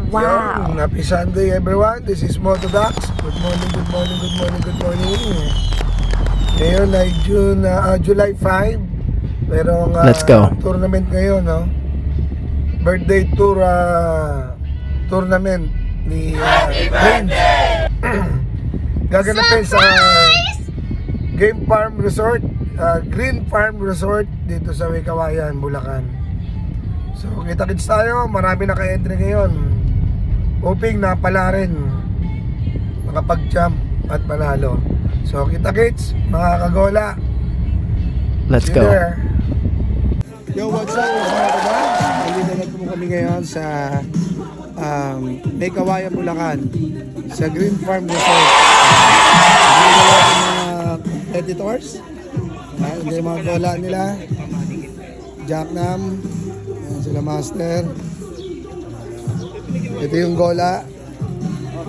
Wow. Happy Sunday everyone. This is Motodax. Good morning, good morning, good morning, good morning. Ngayon ay July 5. Merong Let's go. Tournament ngayon, no? Birthday tour tournament ni Prince. Gaganapin sa Game Farm Resort, Green Farm Resort dito sa May Kawayan, Bulacan. So kita-kits tayo, marami na ka-entry ngayon. Hoping na pala rin makapag-jump at manalo. So kita-kits, mga kagola. Let's See you go. there. Yo, what's up mga kagola? Nandito na po kami ngayon sa May Kawayan, Bulacan, sa Green Farm Resort. Nandito na mga competitors. Hindi yung mga gola nila. Jacknam. Ayan sila master. Ito yung gola.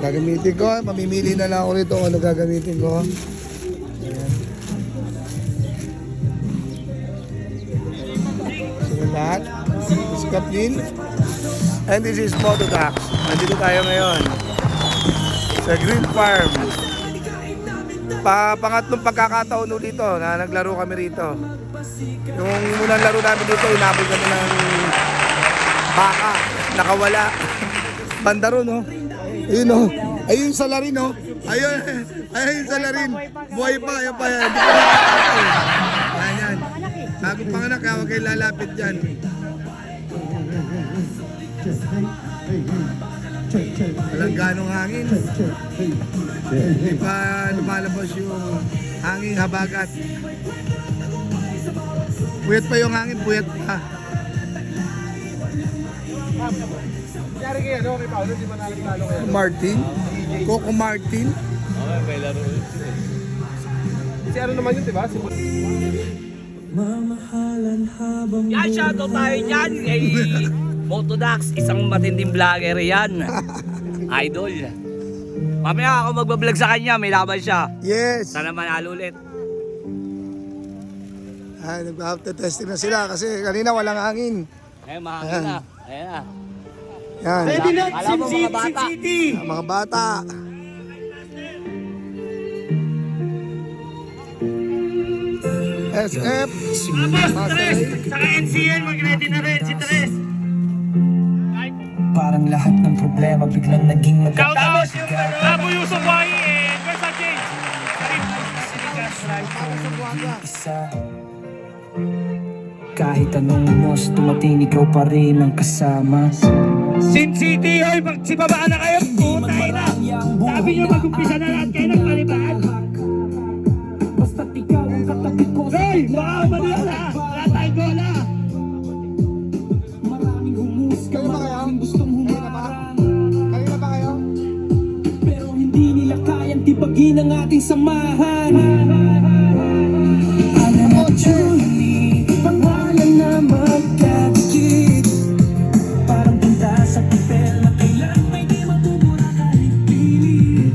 Gagamitin ko. Mamimili na lang ako rito kung ano gagamitin ko. Ayan. Sila lahat. This is Kaplin. And this is Motodax. Nandito tayo ngayon sa Green Farm. Pangatlong pagkakataon dito na naglaro kami rito. Yung unang laro namin dito, inabot kami ng baka. Nakawala. Banda ron, no? Ayun, no? Ayun sa larin, no? Ayun sa larin. Buhay pa, ayun pa yan. Hindi pa nakakataon. Ayan yan. Bagong panganak, huwag kayo lalapit dyan. Walang ganong hangin. Hindi pa lumalabas yung hangin habagat. Puyat pa yung hangin, puyat pa. Martin? Coco Martin? May laro. Si ano naman yun, diba? Yan, shoutout tayo dyan kay Motodax, isang matinding vlogger yan. Idol. Mamaya ako magbablog sa kanya, may laban siya. Yes! Sana manalo ulit. Ay, nag-after-testing na sila kasi kanina walang hangin. Ayun, mahangin na. Ayan na. Yan. Alam mo mga bata. Mga bata. SF. Master. Saka NCN, mag-ready na rin si Tres. Parang lahat ng problema biglang naging Tapos yung Labo Yusuf Wahi eh, Versa James. isa. Kahit anong unos, dumating ikaw pa rin ang kasama. Sin City, hoy, magsibabaan na kayo. Putay na. Sabi nyo mag-umpisa na lahat kayo ng palibaan. Basta't ikaw ang katabi ko. Hoy, baka maniwala. Wala tayong gola. Maraming humusga, maraming gustong humarang. Kanina ba kayo? Pero hindi nila kayang tibagin ang ating samahan. Alam mo, Julie, pangalan na magkakit. Parang punta sa papel na kailan may di mabubura kahit pilit.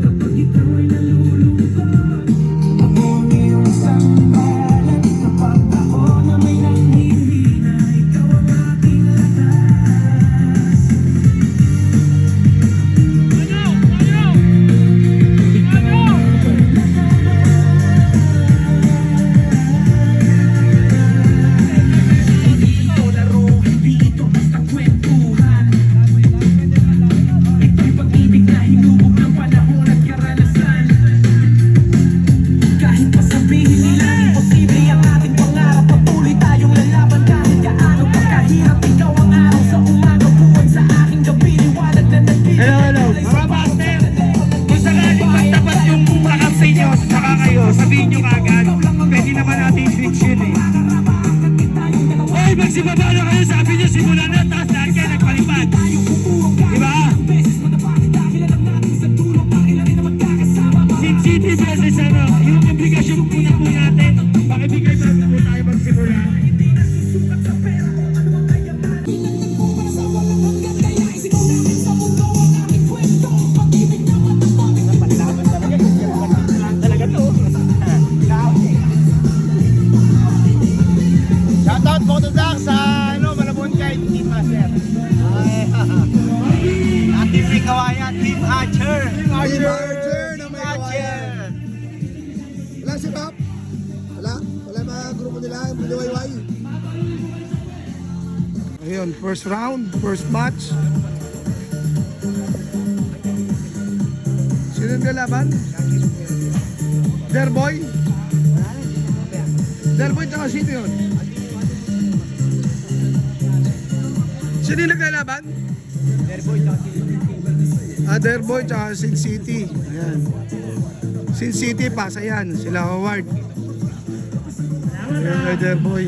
Kapag ikaw ay nalulungkot, ako ang iyong sambalan. Kapag ako na may nanghihina, ikaw ang aking lakas. Ikaw ang kawayan, Team Archer. Team Archer na may kawayan. Wala si Pap? Wala? Wala yung mga grupo nila, yung biliwayway. Ayun, first round, first match. Sino yung lalaban? Derboy? Derboy tsaka sino yun? Sino yung naglalaban? Derboy tsaka Sin City. Ayan. Sin City, pasa yan. Sila Howard. Ayan kay Derboy.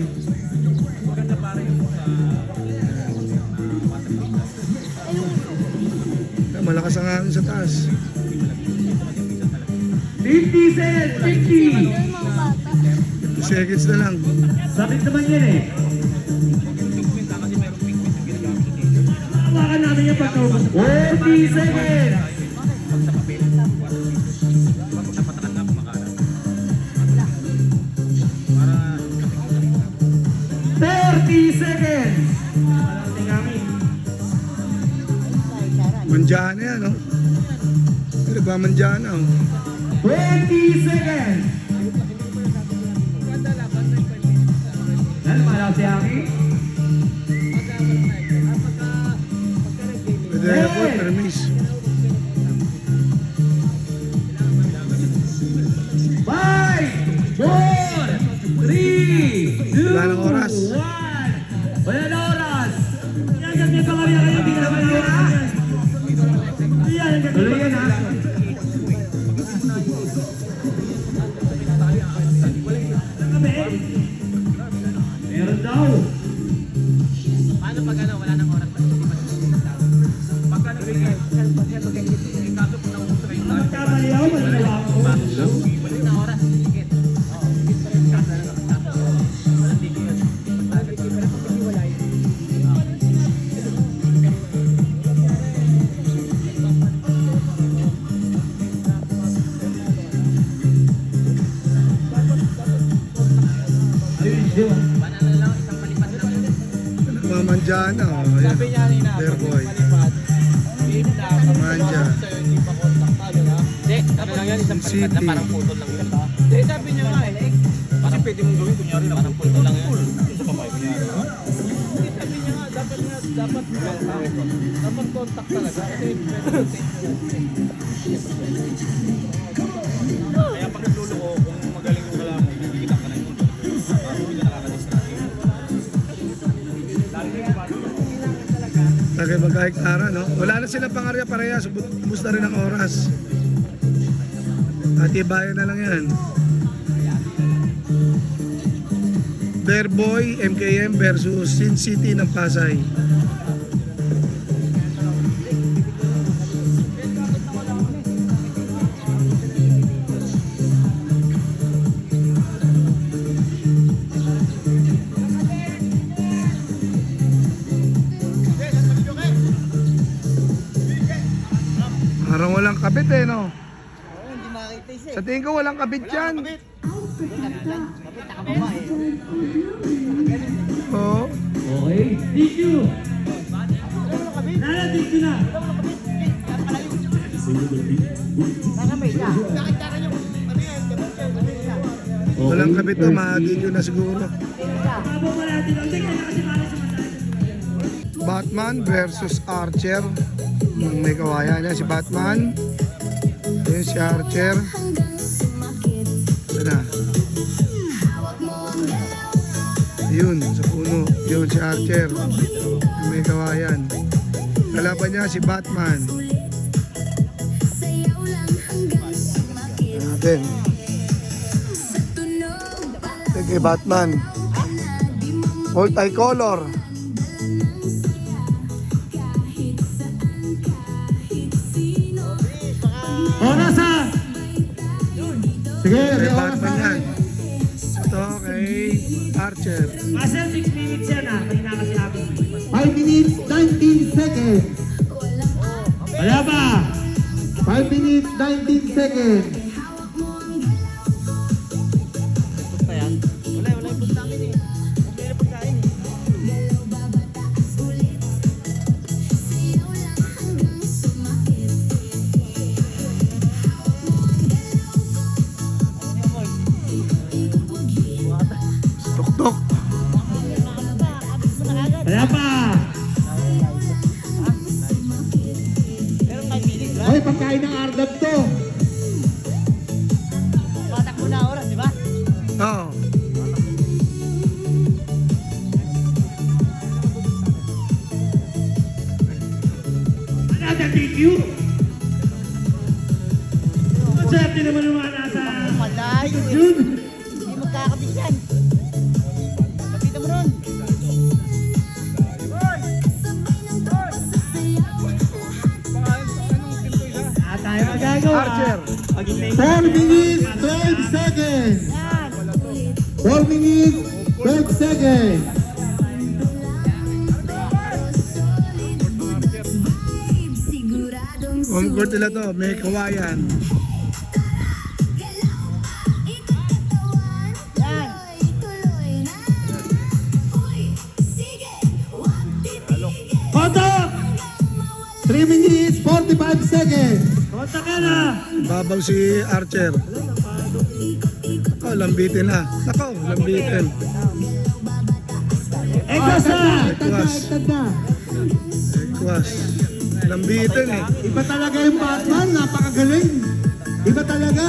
Ayan, malakas ang hangin sa taas. 50 seconds, 50. 2 seconds na lang. Sabit naman yan eh. Hawakan namin yung pagkaubos. 40 seconds. Seconds. Mandiyan na yan, no? Nagmamandiyan na, oh. 20 seconds. Yan, malaw si Aki. Pwede po, permis. 5, 4, 3, 2, Wala ng oras. 1. Wala na oras. Yan, ganyan pa kami kayo. Hindi ka naman yun, ha? Yan, tuloy yan, ha? Meron daw. Paano pag ano, wala nang oras? Pagka nabigay, kaso po na umusray tayo. Magkamali ako, malalawa ako. Balik na oras, sige. Nagmamandiyan na, oh. Ayan, Derboy. Manja. Hindi, sabi lang yan, isang City. palipat na parang putol lang yun. Hindi, sabi niya nga eh. Kasi pwede mong gawin, kunyari na parang putol lang yan. Sa pamay, kunyari. Hindi, sabi niya nga, dapat contact talaga. Kasi kaya pag naglulo ko, kung magaling yung kala mo, bibigyan ka na yung hindi ka nakakadistract. Lagi magkahektara, no? Wala na silang pangarya parehas. Ubus na rin ang oras. At ibayan na lang yan. Derboy, MKM versus Sin City ng Pasay. Parang walang kabit eh, no? Sa tingin ko walang kabit yan. Oo. Okay, thank you. Nala, thank you na. Walang kabit na, mahagin yun na siguro. Habang wala natin, hindi kaya kasi mali sa masaya. Batman versus Archer. May kawayan yan si Batman. Yun si Archer. Ito na. Yun, sa puno. Yun si Archer. May kawayan. Kalaban niya si Batman. Natin. Sige, Batman. Multicolor. Oras ha! Sige, Kay may oras Batman na. yan. Ito kay Archer. Kasi 6 minutes yan ha. Kanina kasi ako. 5 minutes, 19 seconds. Wala ba? 5 minutes, 19 seconds. pagkain ng Ardab to. Patakbo na oras, di ba? Oo. Another DQ. Maswerte naman yung mga nasa Malayo eh. yun. Hindi magkakabit yan. Kapita mo nun. Tayo magagawa. Archer. 4 minutes, 12 seconds. Yan. 4 minutes, 12 seconds. Home court nila to, may kawayan. Yan. Kontak! 3 minutes, 45 seconds. Kontak ka na. Babaw si Archer. Oh, lambitin na. Nako, lambitin. Ekwas na. Ekwas. Tanda. Ekwas. Lambitin eh. Iba talaga yung Batman, napakagaling. Iba talaga.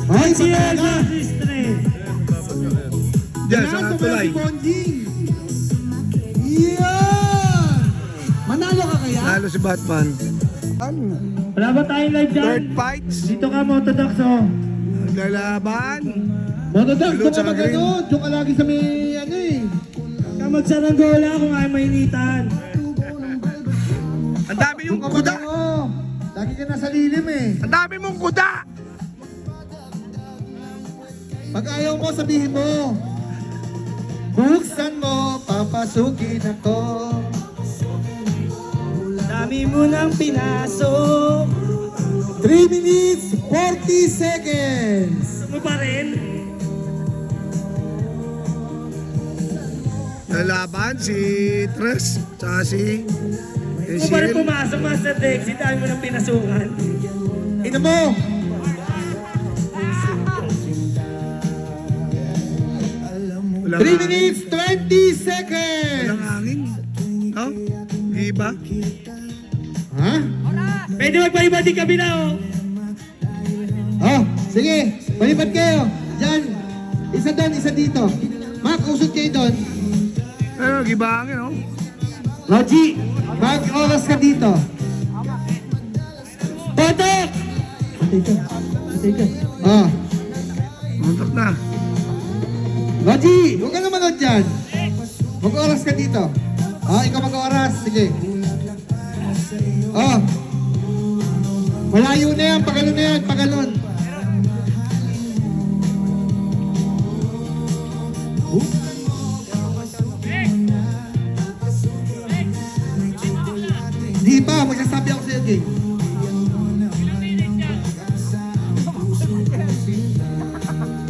Ay, iba talaga. Diyan, sa tulay. Yan! Manalo ka kaya? Nalo si Batman. Wala ba tayong live dyan? Third fights. Dito ka, Motodox, oh. Lalaban. Motodox, Blue doon ka tsaka mag green. ano? Doon ka lagi sa may ano eh. Ka magsaranggola kung ay mainitan. Ang dami yung Doon ka kuda. mag-ano. Lagi ka nasa lilim eh. Ang dami mong kuda. Pag ayaw mo, sabihin mo. Buksan mo, papasukin ako. Dami mo nang pinasok. 3 minutes, 40 seconds. Mo pa rin. Lalaban si Tres. Tsaka si Mo pa rin Cyril. pumasok, Master Dex. Dami mo nang pinasukan. Ino mo. Walang 3 hangin. minutes, 20 seconds. Walang hangin. No? Di ba? Ha? Pwede magpaiba din kami na, oh. Oh, sige. Palipat kayo. Diyan. Isa doon, isa dito. Mac, usod kayo doon. Pero giba hangin, oh. Logi, mag-oras ka dito. Potok! Oh. Montok na. Logi, huwag ka na manood dyan. Mag-oras ka dito. Oh, ikaw mag-oras. Sige. Oh. Malayo na yan. Pagano na yan. Paganon. Di pa. Magsasabi ako sa'yo, Jay.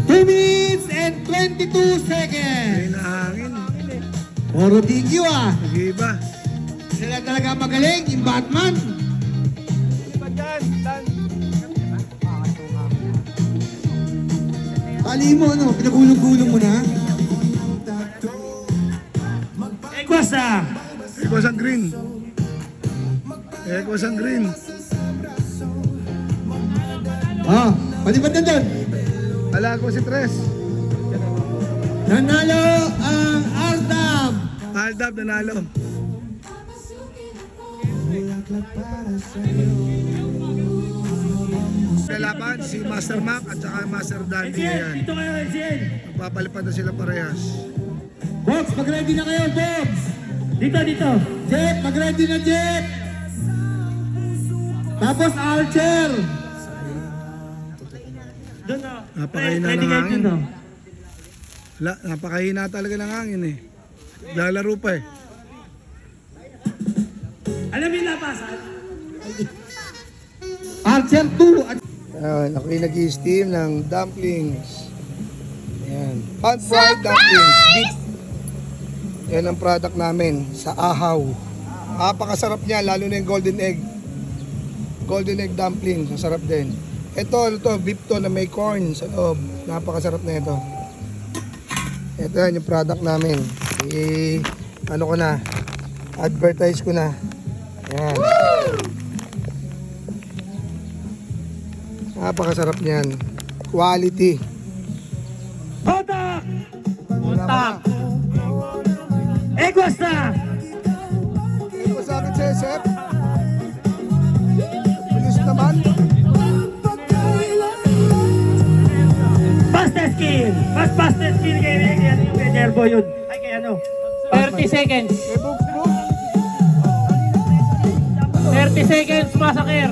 Two minutes and 22 seconds. May nahangin. Puro DQ ah. Giba. Sila talaga magaling, yung Batman. Tali mo, ano? Pinagulong-gulong mo na. Ekwas na. Ekwas ang green. Ekwas ang green. Oh, palipad na doon. Ala ko si Tres. Nanalo ang Ardab. Aldab nanalo. Lalaban si Master Mac at saka Master Dandy yan. Dito kayo, LCN. Magpapalipad na sila parehas. Box, mag-ready na kayo, Box. Dito, dito. Jet, mag-ready na, Jet. Tapos Archer. Doon na. Napakahina Ready ng kayo hangin. dun, oh. Wala, napakahina talaga ng hangin eh. Lalaro pa eh. Alam mo yung lapasan? Archer 2. At Ayan, ako yung nag-i-steam ng dumplings. Ayan. Pan-fried dumplings. Beef. Yan ang product namin sa Ahaw. Napakasarap niya, lalo na yung golden egg. Golden egg dumplings, ang sarap din. Ito, beef to na may corn sa loob. Napakasarap na ito. Ito yan yung product namin. Ano ko na, advertise ko na. Ayan. Napakasarap niyan. Quality. Otak! Otak! Egwas na! Ito sa akin si Sep. Bilis naman. Fastest kill! Fastest kill kay Nervo yun. Ay, kay ano? 30 seconds. May Bugs Bugs. 30 seconds, massacre.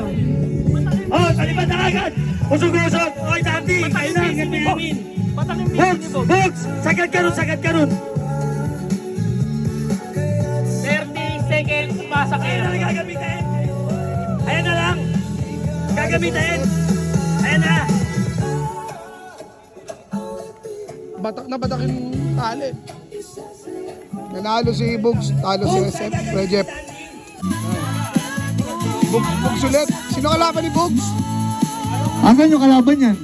Oh, talibad na agad! Usog-usog! Oy, Sandy! Ayun na! Bugs! Bugs! Sagad ka nun! Sagad ka nun! 30 seconds, massacre. Ayan na lang gagamitin! Ayan na lang! Gagamitin! Ayan na! Batak na batak yung tali. Nanalo si Bugs, talo si Sep, Rejep. Bugs ulit. Sino kalaban ni Bugs? Hanggang yung kalaban yan.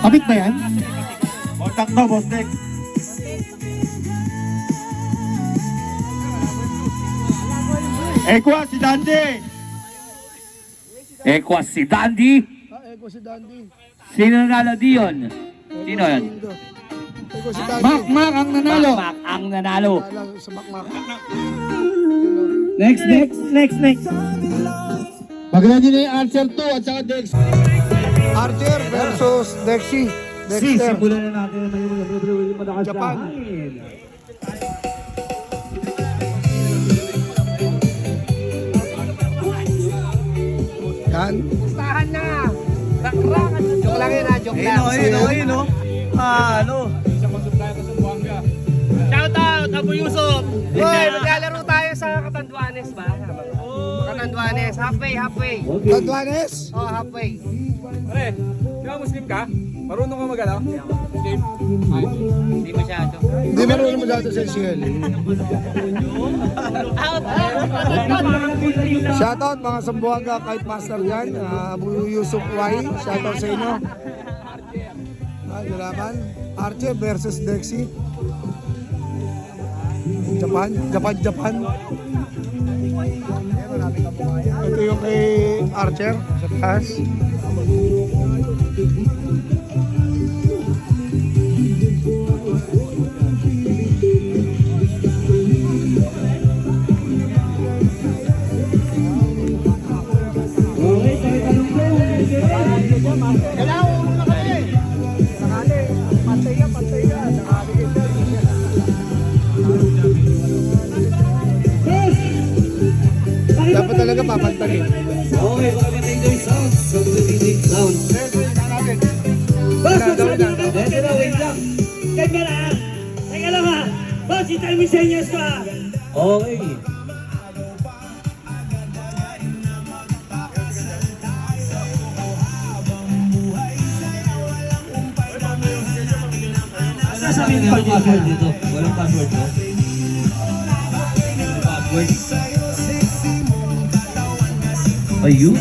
Kapit ba yan? Otak na, boss Nick. Ekwa, si Dante! Ekwas si Dandy. Eko si Dandy. Sino nanalo diyon? Sino yan? Eko si Dandy. Mac ang nanalo. Makmak ang nanalo. Nanalo sa Makmak. Next. Maganda din yung answer 2 at saka Dex. Archer versus Dexy. Dexter. Simulan na natin yung malakas Japan. Yan. Joke lang yun ha, joke lang. Shout out, Abu Yusuf. Hoy, maglalaro tayo sa Katanduanes ba? Katanduanes, halfway. Tanduanes. Oh, halfway. Pare, di ba Muslim ka? Marunong ka mag-ano? Muslim? Hindi masyado. Hindi meron mo dito sa Israel. Shoutout mga Sambuanga kahit master yan. Abu Yusuf Y. Shoutout sa inyo. Galaban. Archer versus Dexy. Japan. Ito yung kay Archer sa taas. Dapat talaga papantalin. Teka lang ha! Boss, itay mo senyas ka! Okay. Sasabihin ko dito. Walang password to. Ayun.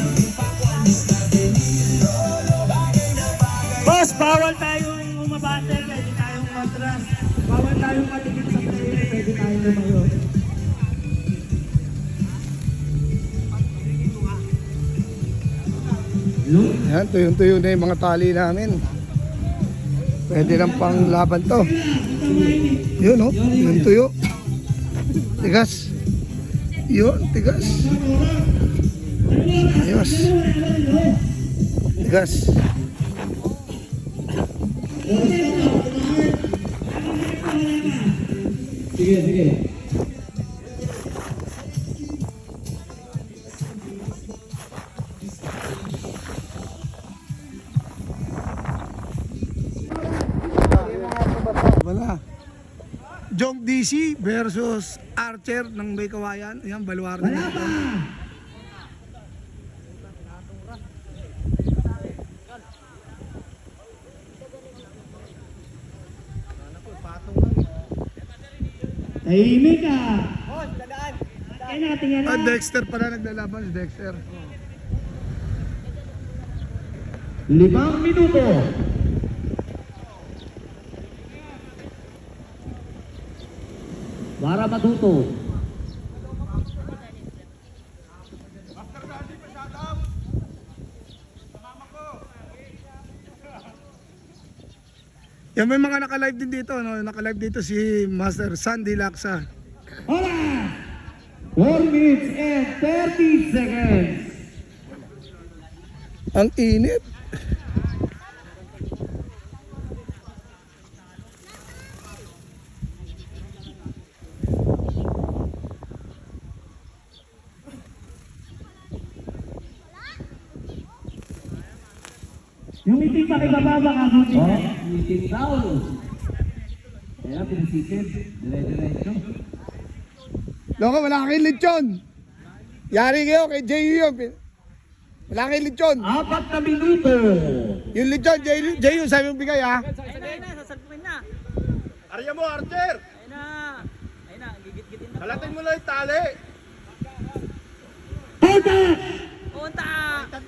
Boss, bawal tayong umabate, pwede tayong matras. Bawal tayong matigil sa player, pwede tayong lumayo. Yan, tuyong-tuyo na yung mga tali namin. Pwede lang pang laban to. Yun, oh. Yung tuyo. Tigas. Yun, tigas. Ayos. Tigas. Wala. Jong DC versus Archer ng May Kawayan. Ayan, baluar na dito. Tahimik ka! Kaya natin yan Ah, Dexter pala naglalaban si Dexter. 5 minuto! Para matuto. Yan, may mga naka-live din dito, no? Naka-live dito si Master Sandy Laksa. Hola! 4 minutes and 30 seconds. Ang init. Yung meeting pa kay Bababa ka meeting. Meeting daw. Kaya pinisikid. Dire-diretso. Loko, wala kang lechon. Yari kayo kay JU yun. Wala kang lechon. 4 na minuto. Yung lechon, JU, sabi mong bigay ha. Ayun na, sasalpuin na. Arya mo, Archer! Ayun na. Ayun na, gigit-gitin na. Halatin mo lang yung tali. Punta! Punta!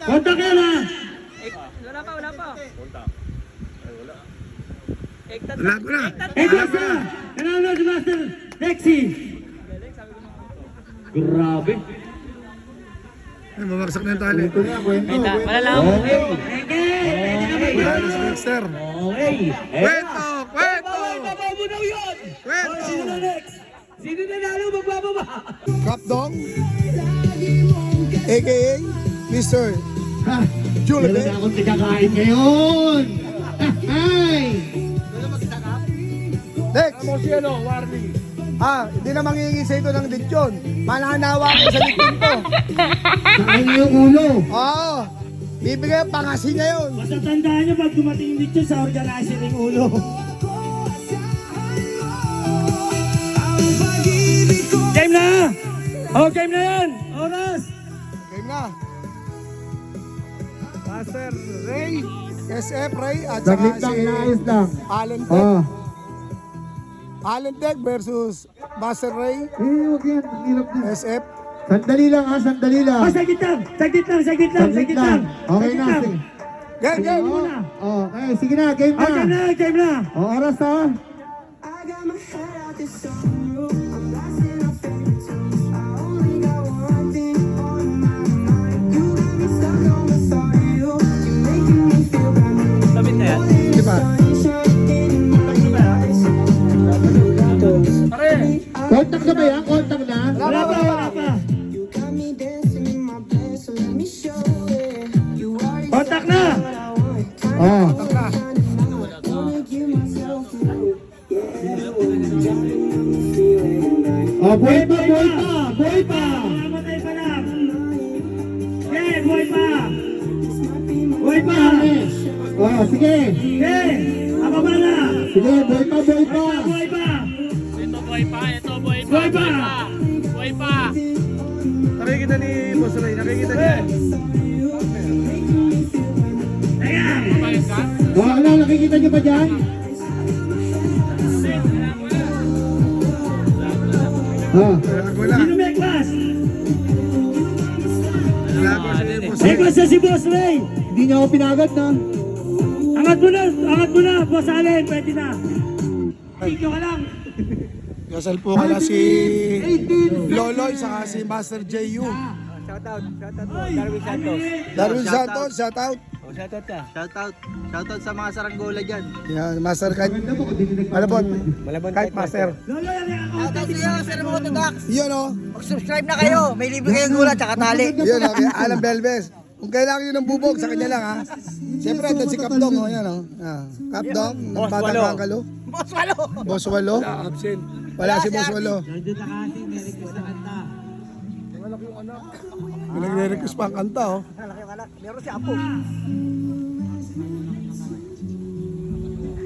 Punta ka na! Wala pa, wala pa. Ektat Wala ko na. Ekos na! Kanano si Master Lexi! Grabe! Ay, mamagsak na yung tali. Wala lang. Wala na si Dexter. Okay! Kwento! Kwento! Mababunaw yun! Kwento! Sino na next? Sino na lalo magbababa? Kapdong, a.k.a. Mr. Ha! Julie. Meron na akong tigakain ngayon! Ay! Dex! Ako si Warning. Hindi na mangingi sa ito ng lechon. Mananawa kayo sa lechon to. Saan yung ulo? Oo. Bibigay ang pangasin niya yun. Basta tandaan nyo pag dumating dito sa organizer ng ulo. Game na! Oh, game na yan! Oras! Game na. Master Ray, SF Ray, at saka Saglit lang, si inaayos lang. Alan Tech. Oh. Alan Tech versus Master Ray, Huwag yan. Ang hirap na. SF. Sandali lang ha, sandali lang. Oh, saglit lang! Saglit lang! Saglit lang! Saglit Saglit lang! lang. Okay na, Saglit lang. sige. Game, game. Oh, okay, sige na, game Oh, game na. na! Game na! Oh, oras ha. Sabit na yan. Di ba? Kontak na ba yan? Kontak na? Wala pa! Wala pa! Kontak na! Oh. Oh, buhay pa, buhay pa, buhay pa. Mamatay pa lang! Okay, buhay pa! Buhay pa! Oh, sige. Okay! Ababa na! Sige, buhay pa, buhay pa. Buhay pa! Ito boy pa, ito boy pa. Buhay pa! Boy pa. Nakikita ni Boss Ray, nakikita niya. Ayan! Bayad ka? Oh, ano, nakikita niyo ba dyan? Oh. Wala. Sino may class? Wala ko si Boss May Ray. class na si Boss Ray! Hindi niya ako pinagad na. Angat mo na, Boss Allen, pwede na. Ikaw ka lang. Kasal po kala si Loloy, saka si Master JU. Darwin Santos, shout out. Shoutout sa mga saranggola dyan. Yan, Master kahit Malabon, kahit Master. Lolo, yan ang Shoutout sa iyo, Sir Motodax. Yun o. Mag-subscribe na kayo. May libre kayong gula tsaka tali. Yun o, kay Alan Belves. Kung kailangan nyo ng bubog, sa kanya lang ha. Siyempre, andun si Kapdong o, yan o. Kapdong, ng Batang Kangkalo. Boss Walo. Boss Walo. Wala si Boss Walo. Nagre-request pa ang kanta oh. Meron si Apo.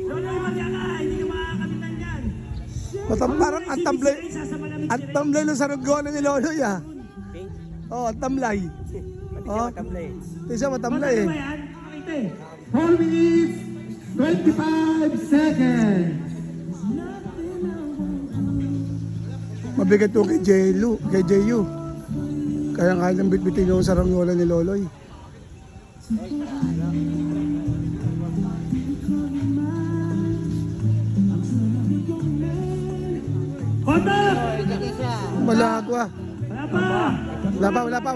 Lolo, yan na, hindi ka makakamitan yan. Parang ang tamlay ng saranggola ni Loloy ah. Oh, ang tamlay. Oh, hindi siya matamlay eh. Ano ba yan? Pakita eh. 4 minutes, 25 seconds. Mabigat to kay JU. Kaya nga nang bitbitin yung saranggola ni Loloy. Kontak! Malago ah. Wala pa!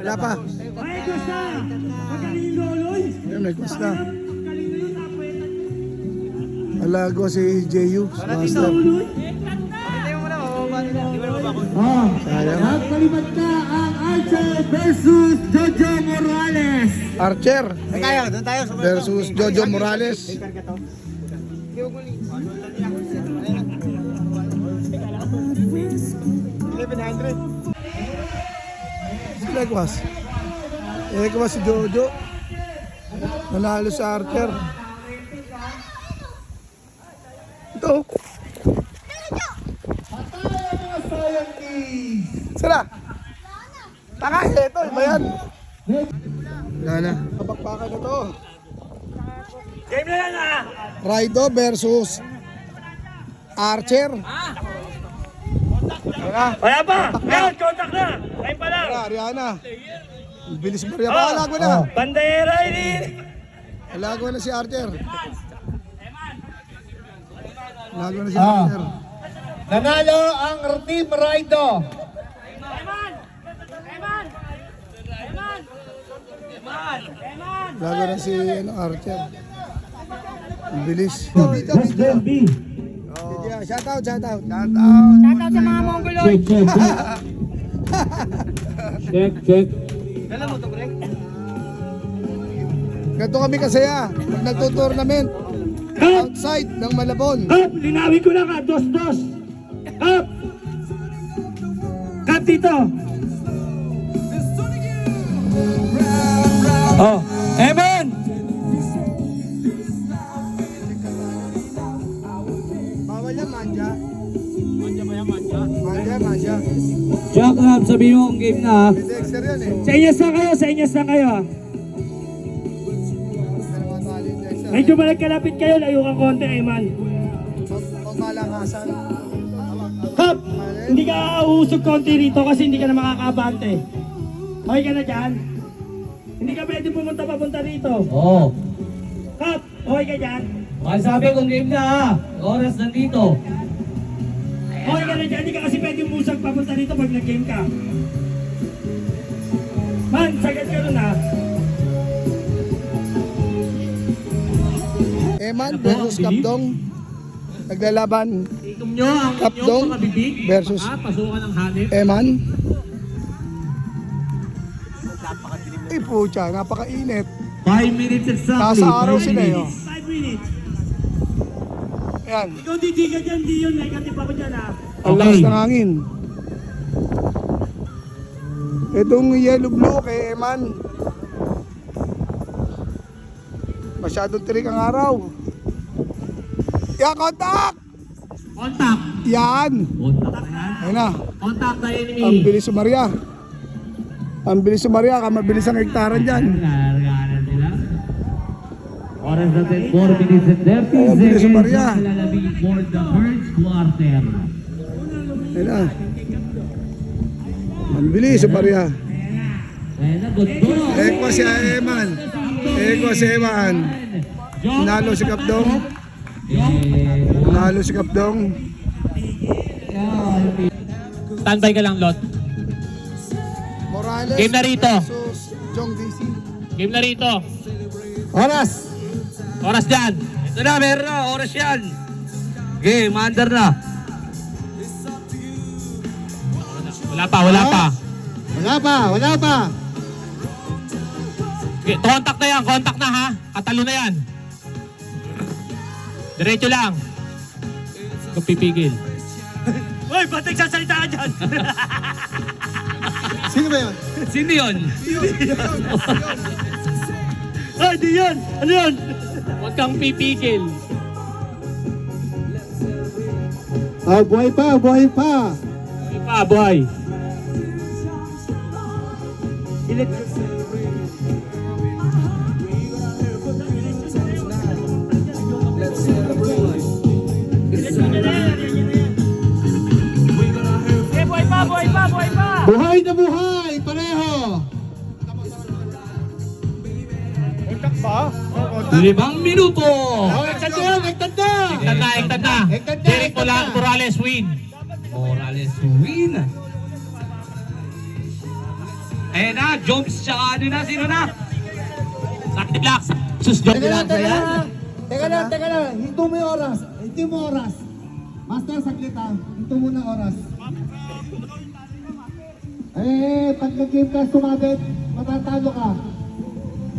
Wala pa. May Diyos na! Magaling yung loloy! Ayun, may gusto na. Magaling na yun, napuwetan yun. Alago si JU. Master. Oh, at malipat ka ang Archer versus Jojo Morales. Archer Doon tayo. versus Jojo Morales. Legwas si Jojo. Nanalo sa Archer. Ito. Sila. Taka, ito. Iba yan. Lana. Kapakpakan na to. Game na yan ah! Raido versus Archer. Wala pa! Ngayon, contact na! Ngayon pa lang! Ariana. Bilis Maria pa. Alago na. Bandera ini! Alago na si Archer. Alago na si Archer. Nanalo ang Team Raido. Alago na si Archer. Ang bilis. Let's go, B. Shout out. Shoutout sa mga Mongoloid. Check. Ganito kami kasaya. Pag nagtutournament. Outside ng Malabon. Kap, linawin ko lang ha. 2-2. Kap. Kap dito. Oh, Eman! Bawal yan, manja. Manja. Jack up, sabi mo ang game na. Dexter yan eh. Sa inyas na kayo. Medyo malagkalapit kayo, layo kang konti, Eman. Pangmalangasan. Kap, hindi ka uusog konti rito kasi hindi ka na makakabante. Okay ka na dyan? Hindi ka pwede papunta rito. Oo. Kap, okay ka dyan? Sabi kong game na ah! Oras nandito. Okay ka na dyan, hindi ka kasi pwede umusog papunta rito pag nag-game ka. Man, sagad ka nun ha. Eman versus Kapdong. Naglalaban. Ikom nyo ang Kapdong inyong makabibig. versus Pasukan ng hanip. Eman. Eh pucha, napakainit. 5 minutes exactly. Nasa araw sila eh. 5 minutes. Ayan, Ikaw di ka dyan, di yun. Negative ako dyan ha. ang lakas ng hangin. Itong yellow blue kay Eman. Masyadong tirik ang araw. Yan, kontak! Contact. Yan! Contact na yan. Ayun na. Contact the enemy. Ang bilis sumarya. Ang bilis sumarya, mabilis ang hektaran dyan. Larganan nila. Oras natin 4 minutes and 30 Oh, bilis sumarya. Lalabing for the first quarter. Ayun na. Ang bilis sumarya. Ayan na, good ball. Ekwa si Eman. Ekwa si Eman. Nalo si Kapdong. Nalo si Kapdong. Standby ka lang, Lot. Morales Game na rito. versus Jong DC. Game na rito. Oras! Oras dyan. Ito na, meron na. Oras yan. Game, under na. Wala pa. Wala pa. Okay, contact na yan. Contact na ha. Katalo na yan. Diretso lang. Kung pipigil. Uy, ba't nagsasalita ka dyan? Sino ba yun? Sino yun? Ay, di yun. Ano yun? Huwag kang pipigil. Buhay pa. Boy pa, boy. Buhay na buhay, pareho. 5 minuto. Nagtanda. Derek Morales win. Morales win. Ayan na, Jones tsaka ano na, sino na? Relax. Sus, John Relax na yan. Teka lang. Hinto mo yung oras. Master, saglit ha. Hinto mo na oras. Pag nag-game ka, sumabit, matatalo ka.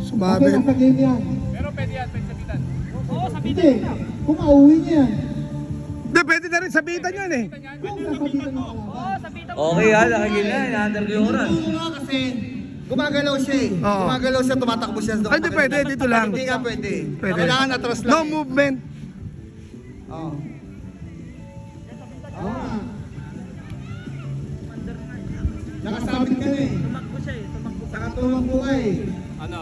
Sumabi. Okay, nasa game yan. Pero pwede yan, pwede sabitan. Hindi, kung mauwi niya yan. Hindi, pwede na rin sabitan yan eh. Kung sasabitan mo ka. Okay ha, nakagil na. Inaandar ko yung oras. Kasi gumagalaw siya eh. Oo. Gumagalaw siya, tumatakbo siya. Ay, hindi pwede, dito lang. Hindi nga pwede. Pwede. Kailangan atras lang. No movement. Oo. Oo nga. Nakasabit ka na eh. Tumakbo siya eh. Tumakbo ka eh. Ano?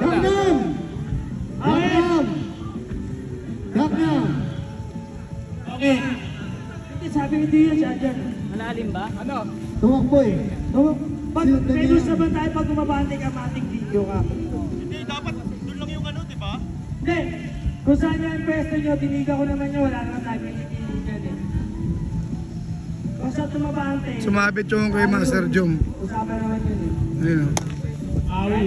Gangnam! Gangnam! Okay. Hindi, sabi hindi yan siya dyan. Malalim ba? Ano? Tumakbo eh. Pag may gusto ba tayo pag gumabante ka, mating video ka? Hindi, dapat doon lang yung ano, di ba? Hindi. Kung saan yung pwesto nyo, tiniga ko naman nyo, wala naman tayo pinipilit yan eh. Kung saan tumabante, Sumabit yung kay Master Jom. usapan naman yun eh. Ayun o. Awi.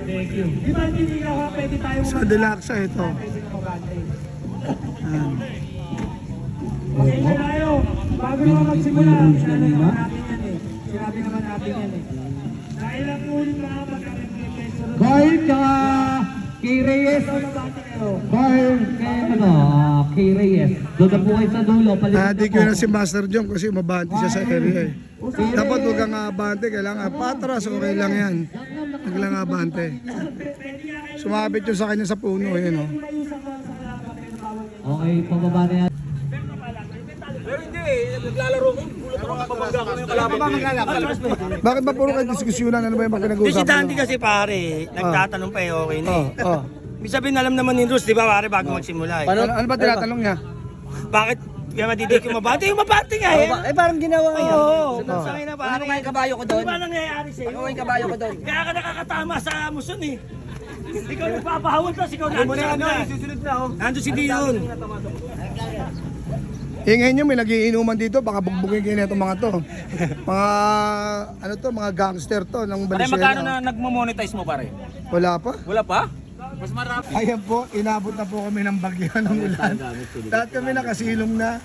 Thank you. Di ba tiniga ko, pwede tayo Sa Deluxe ito. pwede gumabante. Ayan. Okay na tayo. Bago naman magsimula, sinabi naman natin yan eh. Sinabi naman natin yan eh. Nailang ulit mga pagkakit-pwesto. Guard ka! Kay Reyes! Tumabante kayo. Guard kay ano? Kay Reyes. Doon na po kayo sa dulo. Nadik yun na si Master Jom kasi mabante siya sa area eh. Dapat huwag kang abante, kailangan patras, okay lang yan. Huwag lang abante. Sumabit yun sa kanya sa puno, yun o. Okay, pababa na yan. Pero hindi eh, naglalaro ko. Bulot ako, mababangga ko na yung kalaban. Bakit ba puro kayo diskusyonan? Ano ba yung Di si pinag-uusapan? Dandy kasi pare, nagtatanong pa eh, okay na eh. Oh. Ibig sabihin alam naman ni Rus, di ba pare, bago magsimula eh. Ano ba tinatanong niya? Bakit kaya madidik yung mabante? Yung mabante nga eh. Eh parang ginawa niya. Oo, sangay na pare. Ano nga yung kabayo ko doon? Ano ba nangyayari sa'yo? Ano nga yung kabayo ko doon? Kaya ka nakakatama sa Muson eh. Ikaw nagpapahawal pa, ikaw nandun sa kabila. Nandun si Dion. Ingay nyo, may nagiinuman dito, baka bugbugin kayo na itong mga to. Mga, ano to, mga gangster to ng Pare, magkano Valenzuela. na nagmo-monetize mo pare? Wala pa? Wala pa? Mas marami. Ayan po, inabot na po kami ng bagyo ng ulan. Dahil kami nakasilong na.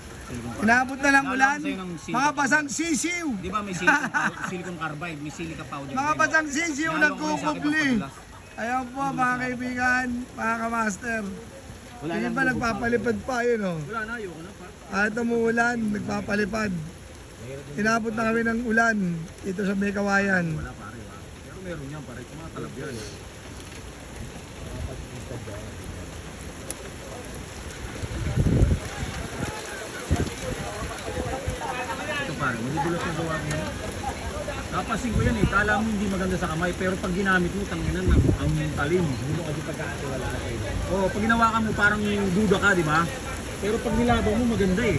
Inabot na ng ulan. Mga basang sisiw. Di ba may silicon carbide, may silica powder. Mga basang sisiw nagkukubli. Ayan po mga kaibigan, mga kamaster. Hindi ba nagpapalipad pa yun o? Wala na, ayoko na pa. At umuulan, nagpapalipad. Inabot na kami ng ulan dito sa May Kawayan. Wala pare, wala. Pero meron yan pare, tumatalab yan. Ito pare, magugulat yung gawa ko yan. Napasin ko yan eh, kala mo hindi maganda sa kamay, pero pag ginamit mo, tanginan na, ang talim. Hindi mo kasi pagkakatiwala kayo. Oo, pag ginawakan mo, parang duda ka, di ba? Pero pag nilabaw mo, maganda eh.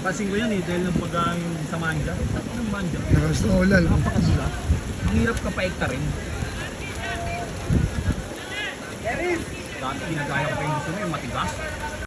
Pasin ko yan eh, dahil ng yung sa manja. Tapos ng manja. Nakas na ulan. Napakadula. Ang hirap ka paekta rin. Dati ginagaya ko pa yung gusto mo yung matigas.